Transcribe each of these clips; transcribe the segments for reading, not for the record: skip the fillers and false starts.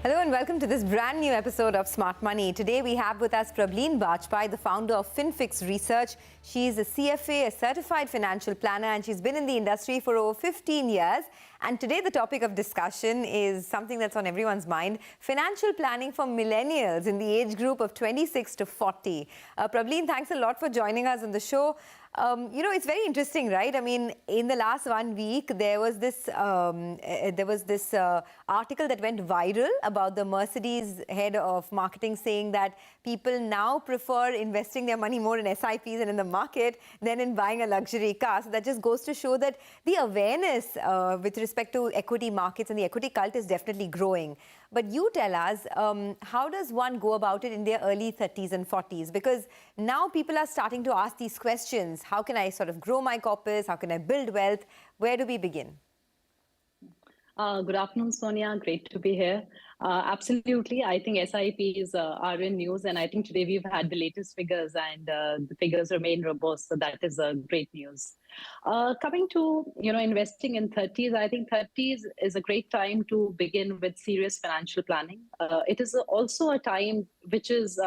Hello and welcome to this brand new episode of Smart Money. Today we have with us Prableen Bajpai, the founder of FinFix Research. She's a CFA, a certified financial planner, and she's been in the industry for over 15 years. And today the topic of discussion is something that's on everyone's mind, financial planning for millennials in the age group of 26 to 40. Prableen, thanks a lot for joining us on the show. It's very interesting, right? I mean, in the last 1 week, there was this article that went viral about the Mercedes head of marketing saying that people now prefer investing their money more in SIPs and in the market than in buying a luxury car. So that just goes to show that the awareness with respect to equity markets and the equity cult is definitely growing. But you tell us, how does one go about it in their early 30s and 40s? Because now people are starting to ask these questions. How can I sort of grow my corpus? How can I build wealth? Where do we begin? Good afternoon, Sonia. Great to be here. Absolutely. I think SIPs are in news, and I think today we've had the latest figures, and the figures remain robust. So that is great news. Coming to investing in 30s, I think 30s is a great time to begin with serious financial planning. It is also a time which is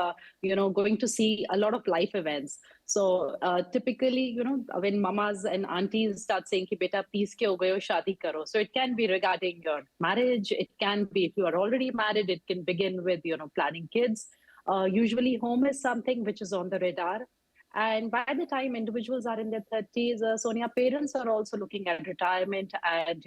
going to see a lot of life events. So typically, when mamas and aunties start saying ki beta peace ke ho gaye ho, shaadi karo. So it can be regarding your marriage. It can be if you are already married. It can begin with planning kids. Usually, home is something which is on the radar. And by the time individuals are in their 30s, Sonia, parents are also looking at retirement, and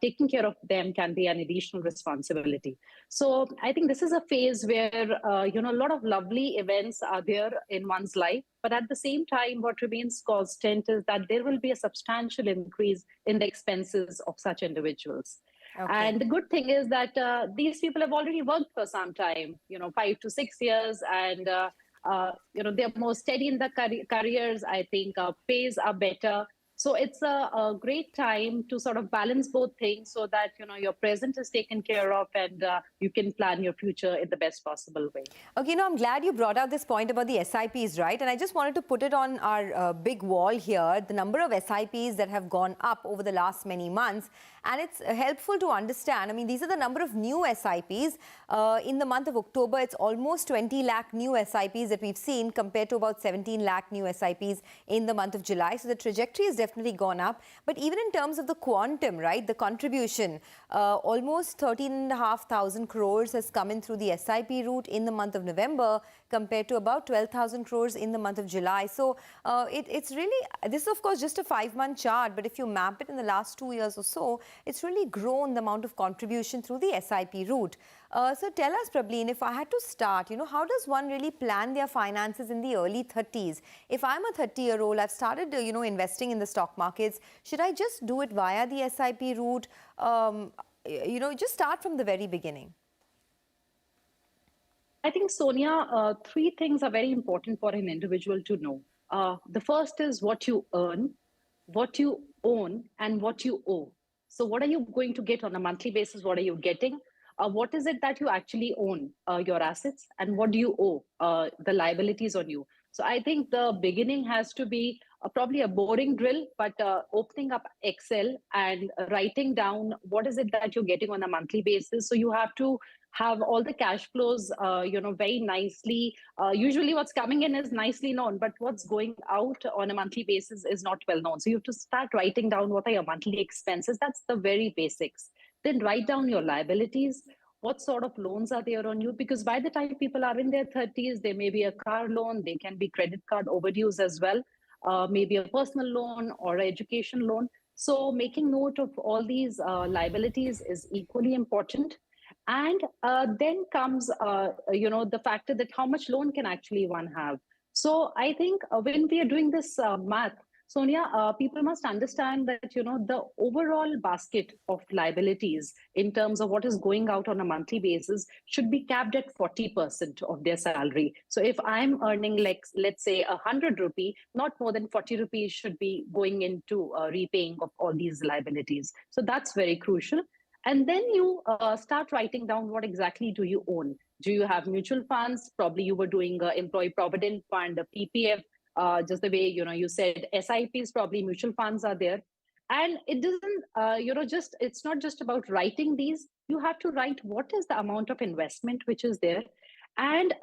taking care of them can be an additional responsibility. So I think this is a phase where a lot of lovely events are there in one's life. But at the same time, what remains constant is that there will be a substantial increase in the expenses of such individuals. Okay. And the good thing is that these people have already worked for some time, 5 to 6 years, and they're more steady in the careers. I think pays are better. So it's a great time to sort of balance both things so that, your present is taken care of, and you can plan your future in the best possible way. Okay, I'm glad you brought out this point about the SIPs, right? And I just wanted to put it on our big wall here, the number of SIPs that have gone up over the last many months. And it's helpful to understand. I mean, these are the number of new SIPs. In the month of October, it's almost 20 lakh new SIPs that we've seen compared to about 17 lakh new SIPs in the month of July. So the trajectory has definitely gone up. But even in terms of the quantum, right, the contribution, almost 13,500 crores has come in through the SIP route in the month of November compared to about 12,000 crores in the month of July. So it's really, this is of course just a 5-month chart, but if you map it in the last 2 years or so, it's really grown the amount of contribution through the SIP route. So tell us, Prableen, if I had to start, how does one really plan their finances in the early 30s? If I'm a 30-year-old, I've started, investing in the stock markets, should I just do it via the SIP route? Just start from the very beginning. I think, Sonia, 3 things are very important for an individual to know. The first is what you earn, what you own, and what you owe. So what are you going to get on a monthly basis? What are you getting? What is it that you actually own, your assets, and what do you owe, the liabilities on you? So I think the beginning has to be probably a boring drill, but opening up Excel and writing down what is it that you're getting on a monthly basis. So you have to have all the cash flows, very nicely. Usually what's coming in is nicely known, but what's going out on a monthly basis is not well known. So you have to start writing down what are your monthly expenses. That's the very basics. Then write down your liabilities. What sort of loans are there on you? Because by the time people are in their 30s, there may be a car loan, they can be credit card overdues as well, maybe a personal loan or an education loan. So making note of all these liabilities is equally important. And then comes, the factor that how much loan can actually one have. So I think when we are doing this math, Sonia, people must understand that, the overall basket of liabilities in terms of what is going out on a monthly basis should be capped at 40% of their salary. So if I'm earning, like, let's say 100 rupee, not more than 40 rupees should be going into repaying of all these liabilities. So that's very crucial. And then you start writing down what exactly do you own. Do you have mutual funds? Probably you were doing employee provident fund, a PPF, just the way, you said SIPs, probably mutual funds are there. And it doesn't, it's not just about writing these. You have to write what is the amount of investment which is there, and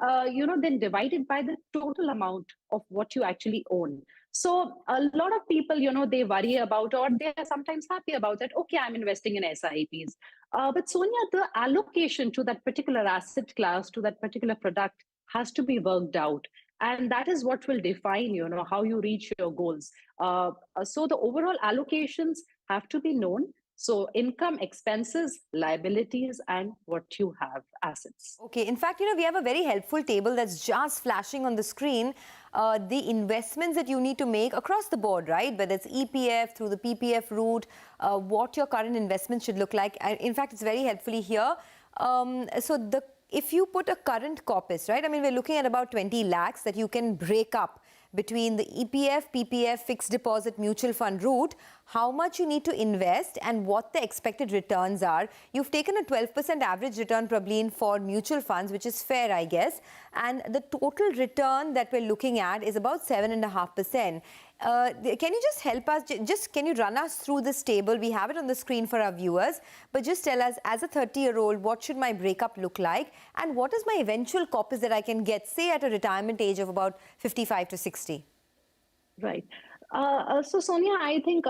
then divide it by the total amount of what you actually own. So a lot of people, they worry about, or they are sometimes happy about that. Okay, I'm investing in SIPs, but Sonia, the allocation to that particular asset class, to that particular product, has to be worked out, and that is what will define, how you reach your goals. So the overall allocations have to be known. So income, expenses, liabilities, and what you have, assets. Okay, in fact, we have a very helpful table that's just flashing on the screen. The investments that you need to make across the board, right? Whether it's EPF, through the PPF route, what your current investment should look like. In fact, it's very helpfully here. If you put a current corpus, right? I mean, we're looking at about 20 lakhs that you can break up between the EPF, PPF, fixed deposit, mutual fund route, how much you need to invest and what the expected returns are. You've taken a 12% average return, Prableen, for mutual funds, which is fair, I guess. And the total return that we're looking at is about 7.5%. Can you just help us, can you run us through this table? We have it on the screen for our viewers, but just tell us, as a 30-year-old, what should my breakup look like? And what is my eventual corpus that I can get, say, at a retirement age of about 55 to 60? Right. So Sonia, I think,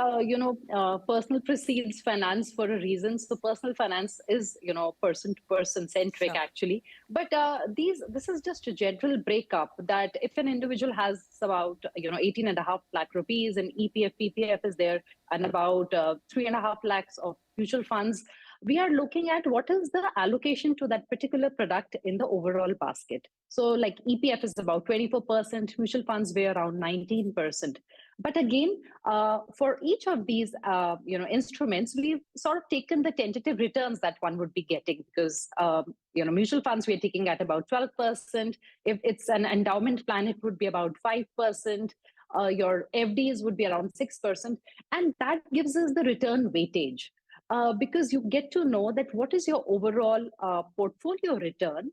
personal precedes finance for a reason. So personal finance is, person to person centric, sure, actually. But this is just a general breakup that if an individual has about, 18.5 lakh rupees and EPF, PPF is there, and about 3.5 lakhs of mutual funds, we are looking at what is the allocation to that particular product in the overall basket. So like EPF is about 24%, mutual funds were around 19%. But again, for each of these, instruments, we've sort of taken the tentative returns that one would be getting, because, mutual funds we're taking at about 12%. If it's an endowment plan, it would be about 5%. Your FDs would be around 6%. And that gives us the return weightage. Because you get to know that what is your overall portfolio return.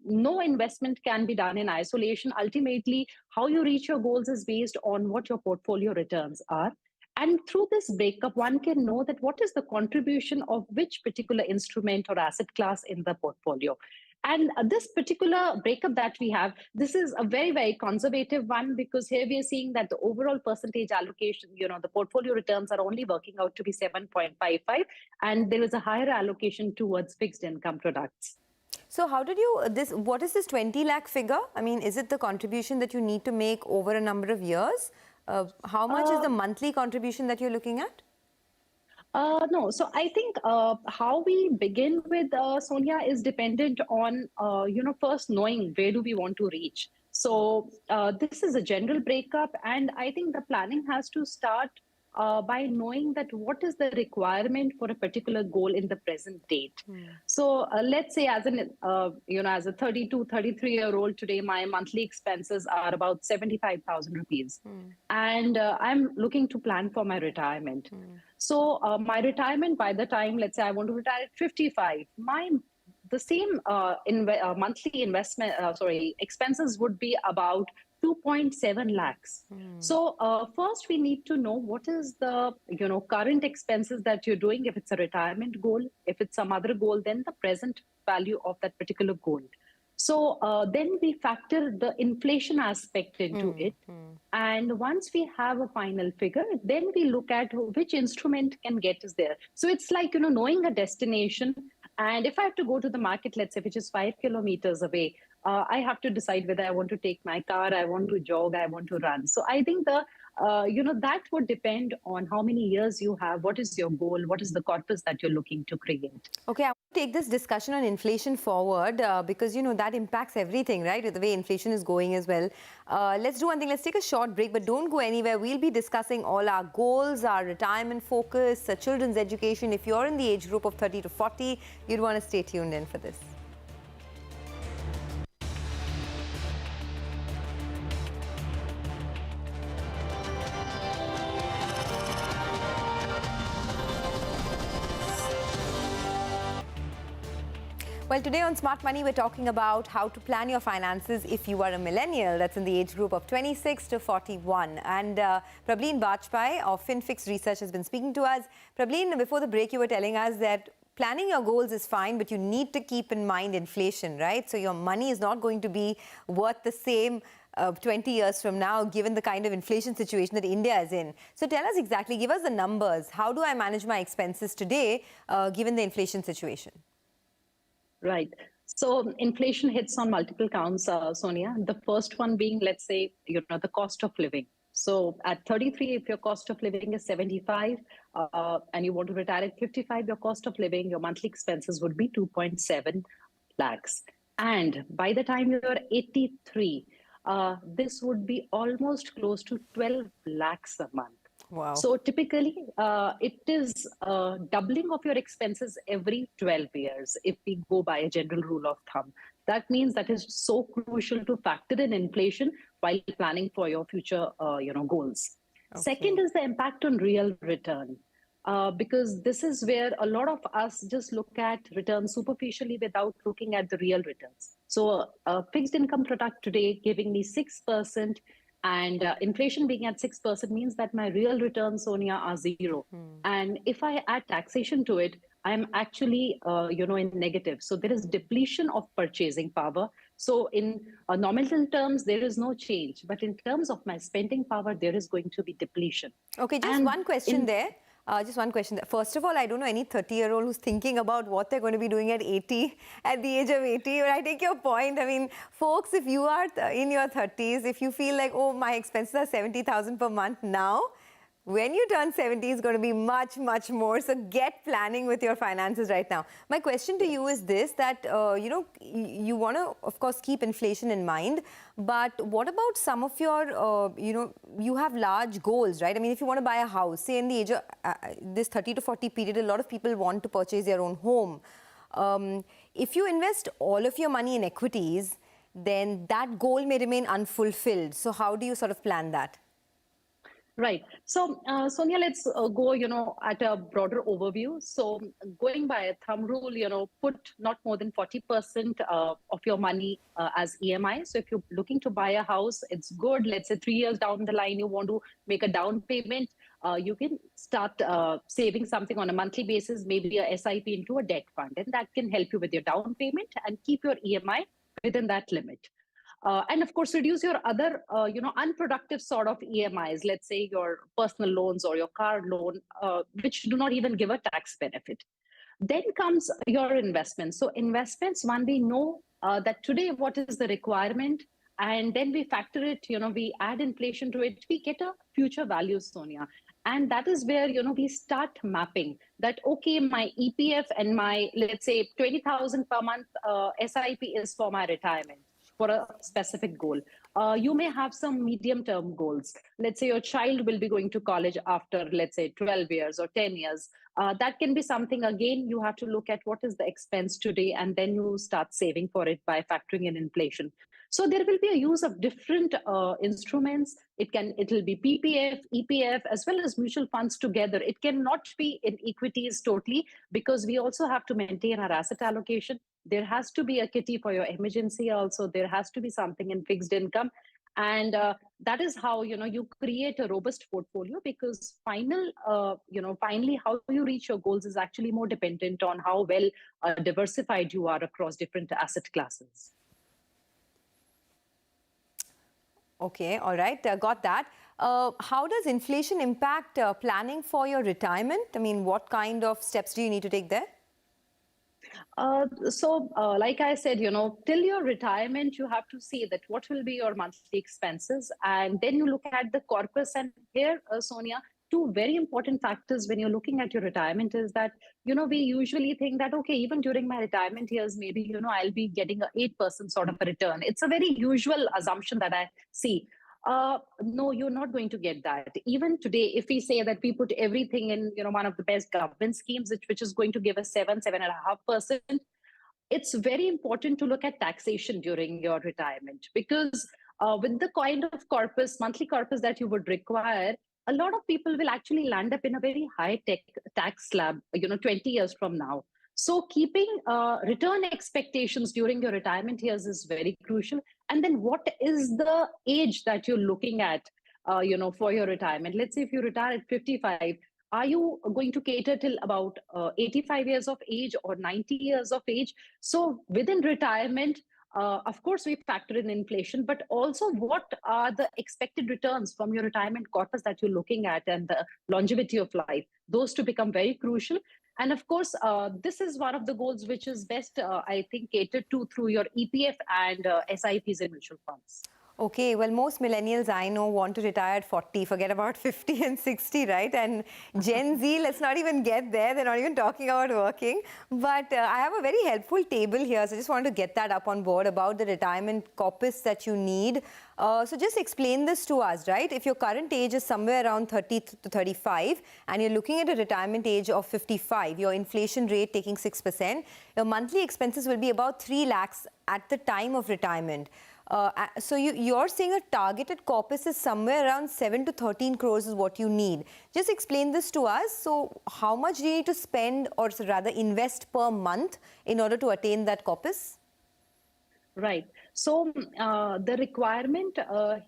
No investment can be done in isolation. Ultimately, how you reach your goals is based on what your portfolio returns are. And through this breakup, one can know that what is the contribution of which particular instrument or asset class in the portfolio. And this particular breakup that we have, this is a very, very conservative one, because here we are seeing that the overall percentage allocation, the portfolio returns are only working out to be 7.55, and there is a higher allocation towards fixed income products. So how did you, what is this 20 lakh figure? I mean, is it the contribution that you need to make over a number of years? How much is the monthly contribution that you're looking at? No, so I think how we begin with Sonia is dependent on, first knowing where do we want to reach. So this is a general breakup, and I think the planning has to start by knowing that what is the requirement for a particular goal in the present date. So let's say as a 32, 33-year-old today, my monthly expenses are about 75,000 rupees. And I'm looking to plan for my retirement. So my retirement, by the time, let's say I want to retire at 55, the same monthly expenses would be about 2.7 lakhs. So first we need to know what is the current expenses that you're doing. If it's a retirement goal, if it's some other goal, then the present value of that particular goal. So then we factor the inflation aspect into it. And once we have a final figure, then we look at which instrument can get us there. So it's like, knowing a destination. And if I have to go to the market, let's say, which is 5 kilometers away, I have to decide whether I want to take my car, I want to jog, I want to run. So I think that would depend on how many years you have, what is your goal, what is the corpus that you're looking to create. Okay, I want to take this discussion on inflation forward because, that impacts everything, right? The way inflation is going as well. Let's do one thing. Let's take a short break, but don't go anywhere. We'll be discussing all our goals, our retirement focus, children's education. If you're in the age group of 30 to 40, you'd want to stay tuned in for this. Well, today on Smart Money, we're talking about how to plan your finances if you are a millennial. That's in the age group of 26 to 41. And Prableen Bajpai of FinFix Research has been speaking to us. Prableen, before the break, you were telling us that planning your goals is fine, but you need to keep in mind inflation, right? So your money is not going to be worth the same 20 years from now, given the kind of inflation situation that India is in. So tell us exactly, give us the numbers. How do I manage my expenses today, given the inflation situation? Right. So inflation hits on multiple counts, Sonia. The first one being, let's say, the cost of living. So at 33, if your cost of living is 75 and you want to retire at 55, your cost of living, your monthly expenses would be 2.7 lakhs. And by the time you're 83, this would be almost close to 12 lakhs a month. Wow. So typically, it is doubling of your expenses every 12 years, if we go by a general rule of thumb. That means that is so crucial to factor in inflation while planning for your future, goals. Okay. Second is the impact on real return. Because this is where a lot of us just look at returns superficially without looking at the real returns. So a fixed income product today giving me 6%, and inflation being at 6% means that my real returns, Sonia, are zero. And if I add taxation to it, I'm actually, in negative. So there is depletion of purchasing power. So in nominal terms, there is no change. But in terms of my spending power, there is going to be depletion. Okay, just one question there. Just one question. First of all, I don't know any 30-year-old who's thinking about what they're going to be doing at 80, at the age of 80. But I take your point. I mean, folks, if you are in your 30s, if you feel like, oh, my expenses are 70,000 per month now, when you turn 70, it's going to be much, much more. So get planning with your finances right now. My question to you is this, that, you want to, of course, keep inflation in mind. But what about some of your, you have large goals, right? I mean, if you want to buy a house, say in the age of this 30 to 40 period, a lot of people want to purchase their own home. If you invest all of your money in equities, then that goal may remain unfulfilled. So how do you sort of plan that? Right. So, Sonia, let's go, at a broader overview. So going by a thumb rule, put not more than 40% of your money as EMI. So if you're looking to buy a house, it's good. Let's say 3 years down the line, you want to make a down payment. You can start saving something on a monthly basis, maybe a SIP into a debt fund. And that can help you with your down payment and keep your EMI within that limit. And of course, reduce your other, unproductive sort of EMIs, let's say your personal loans or your car loan, which do not even give a tax benefit. Then comes your investments. So investments, one, we know that today what is the requirement, and then we factor it, we add inflation to it, we get a future value, Sonia. And that is where, we start mapping that, okay, my EPF and my, let's say, 20,000 per month SIP is for my retirement, for a specific goal. You may have some medium-term goals. Let's say your child will be going to college after, let's say, 12 years or 10 years. That can be something, again, you have to look at what is the expense today, and then you start saving for it by factoring in inflation. So there will be a use of different instruments. It'll be PPF, EPF, as well as mutual funds together. It cannot be in equities totally, because we also have to maintain our asset allocation. There has to be a kitty for your emergency also. There has to be something in fixed income. And that is how, you create a robust portfolio, because finally, how you reach your goals is actually more dependent on how well diversified you are across different asset classes. Okay, all right, got that. How does inflation impact planning for your retirement? I mean, what kind of steps do you need to take there? Like I said, till your retirement, you have to see that what will be your monthly expenses. And then you look at the corpus. And here, Sonia, two very important factors when you're looking at your retirement is that, we usually think that, okay, even during my retirement years, maybe, I'll be getting a 8% sort of a return. It's a very usual assumption that I see. No, you're not going to get that. Even today, if we say that we put everything in, one of the best government schemes, which is going to give us 7.5%, it's very important to look at taxation during your retirement, because with the kind of corpus, monthly corpus that you would require, a lot of people will actually land up in a very high tax slab, 20 years from now. So keeping return expectations during your retirement years is very crucial. And then what is the age that you're looking at, for your retirement? Let's say if you retire at 55, are you going to cater till about 85 years of age or 90 years of age? So within retirement, of course, we factor in inflation, but also what are the expected returns from your retirement corpus that you're looking at and the longevity of life? Those to become very crucial. And of course, this is one of the goals which is best, I think, catered to through your EPF and SIPs and mutual funds. Okay, well, most millennials I know want to retire at 40, forget about 50 and 60, right? And Gen Z, let's not even get there. They're not even talking about working. But I have a very helpful table here, so I just wanted to get that up on board about the retirement corpus that you need. So just explain this to us, right? If your current age is somewhere around 30 to 35 and you're looking at a retirement age of 55, your inflation rate taking 6%, your monthly expenses will be about 3 lakhs at the time of retirement. So you're saying a targeted corpus is somewhere around 7 to 13 crores is what you need. Just explain this to us. So how much do you need to spend or rather invest per month in order to attain that corpus? Right. So the requirement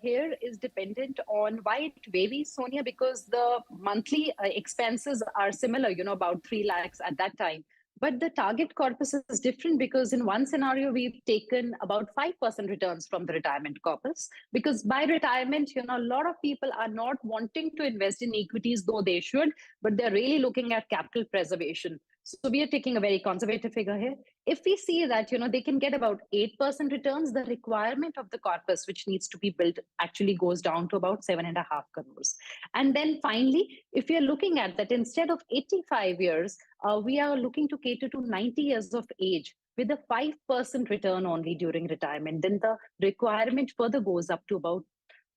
here is dependent on why it varies, Sonia, because the monthly expenses are similar, about 3 lakhs at that time. But the target corpus is different because in one scenario, we've taken about 5% returns from the retirement corpus. Because by retirement, a lot of people are not wanting to invest in equities, though they should, but they're really looking at capital preservation. So we are taking a very conservative figure here. If we see that, they can get about 8% returns, the requirement of the corpus, which needs to be built, actually goes down to about 7.5 crores. And then finally, if we are looking at that, instead of 85 years, we are looking to cater to 90 years of age with a 5% return only during retirement. Then the requirement further goes up to about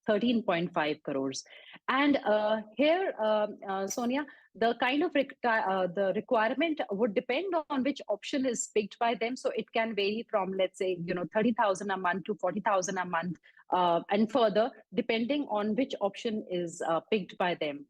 13.5 crores. And here, Sonia, the kind of the requirement would depend on which option is picked by them. So it can vary from, let's say, 30,000 a month to 40,000 a month, and further, depending on which option is picked by them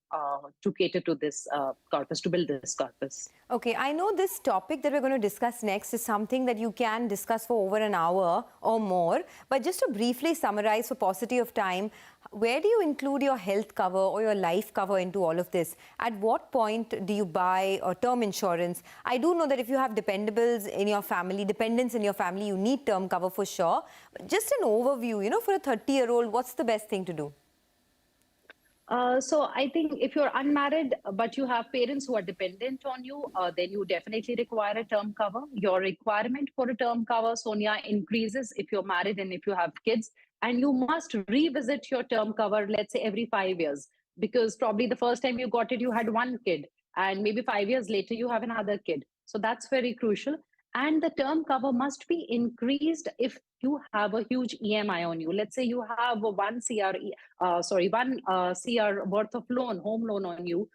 to cater to this corpus, to build this corpus. Okay, I know this topic that we're going to discuss next is something that you can discuss for over an hour or more. But just to briefly summarize for paucity of time, where do you include your health cover or your life cover into all of this? At what point do you buy term insurance? I do know that if you have dependents in your family, you need term cover for sure. But just an overview, for a 30-year-old, what's the best thing to do? So I think if you're unmarried, but you have parents who are dependent on you, then you definitely require a term cover. Your requirement for a term cover, Sonia, increases if you're married and if you have kids. And you must revisit your term cover, let's say every 5 years, because probably the first time you got it, you had one kid, and maybe 5 years later, you have another kid. So that's very crucial. And the term cover must be increased if you have a huge EMI on you. Let's say you have one CR worth of home loan on you.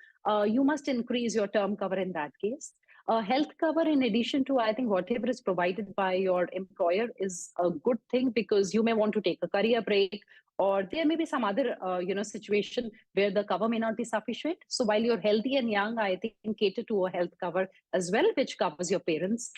You must increase your term cover in that case. Health cover, in addition to, I think, whatever is provided by your employer is a good thing, because you may want to take a career break, or there may be some other, situation where the cover may not be sufficient. So while you're healthy and young, I think cater to a health cover as well, which covers your parents.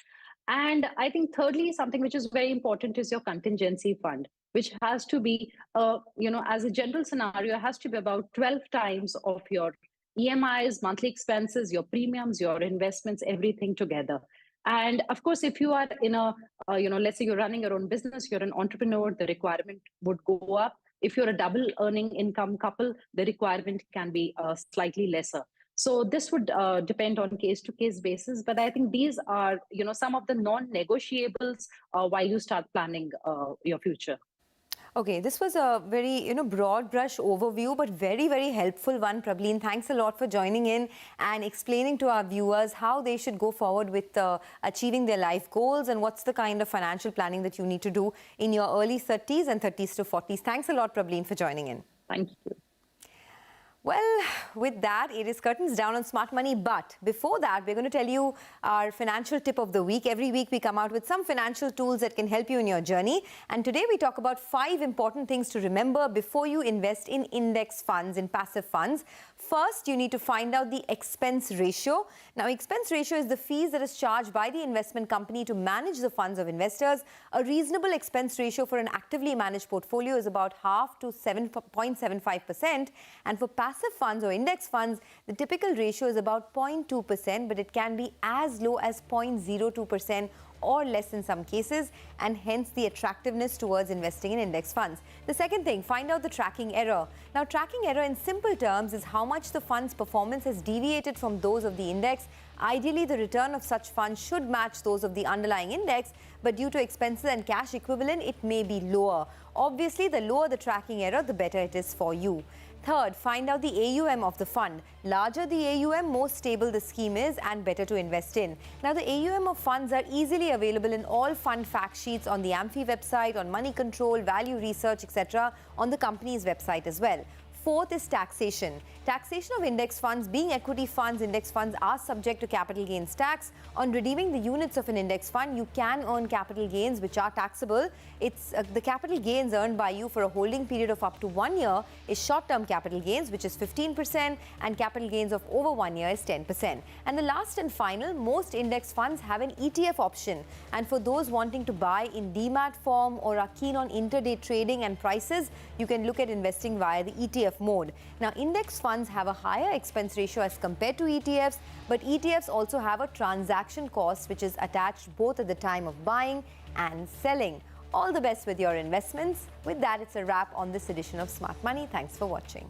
And I think thirdly, something which is very important is your contingency fund, which has to be, as a general scenario, has to be about 12 times of your EMIs, monthly expenses, your premiums, your investments, everything together. And of course, if you are in a, let's say you're running your own business, you're an entrepreneur, the requirement would go up. If you're a double earning income couple, the requirement can be slightly lesser. So this would depend on case-to-case basis. But I think these are, some of the non-negotiables while you start planning your future. Okay, this was a very, broad brush overview, but very, very helpful one, Prableen. Thanks a lot for joining in and explaining to our viewers how they should go forward with achieving their life goals and what's the kind of financial planning that you need to do in your early 30s and 30s to 40s. Thanks a lot, Prableen, for joining in. Thank you. Well, with that, it is curtains down on Smart Money. But before that, we're going to tell you our financial tip of the week. Every week, we come out with some financial tools that can help you in your journey. And today, we talk about 5 important things to remember before you invest in index funds, in passive funds. First, you need to find out the expense ratio. Now, expense ratio is the fees that is charged by the investment company to manage the funds of investors. A reasonable expense ratio for an actively managed portfolio is about half to 7.75%. And for passive funds or index funds, the typical ratio is about 0.2%, but it can be as low as 0.02% or less in some cases, and hence the attractiveness towards investing in index funds. The second thing, find out the tracking error. Now, tracking error in simple terms is how much the fund's performance has deviated from those of the index. Ideally, the return of such funds should match those of the underlying index, but due to expenses and cash equivalent, it may be lower. Obviously, the lower the tracking error, the better it is for you. Third, find out the AUM of the fund. Larger the AUM, more stable the scheme is and better to invest in. Now, the AUM of funds are easily available in all fund fact sheets on the AMFI website, on Money Control, Value Research, etc., on the company's website as well. Fourth is taxation. Taxation of index funds. Being equity funds, index funds are subject to capital gains tax. On redeeming the units of an index fund, you can earn capital gains which are taxable. It's the capital gains earned by you for a holding period of up to 1 year is short-term capital gains, which is 15%, and capital gains of over 1 year is 10%. And the last and final, most index funds have an ETF option. And for those wanting to buy in demat form or are keen on intraday trading and prices, you can look at investing via the ETF mode. Now, index funds have a higher expense ratio as compared to ETFs, but ETFs also have a transaction cost which is attached both at the time of buying and selling. All the best with your investments. With that, it's a wrap on this edition of Smart Money. Thanks for watching.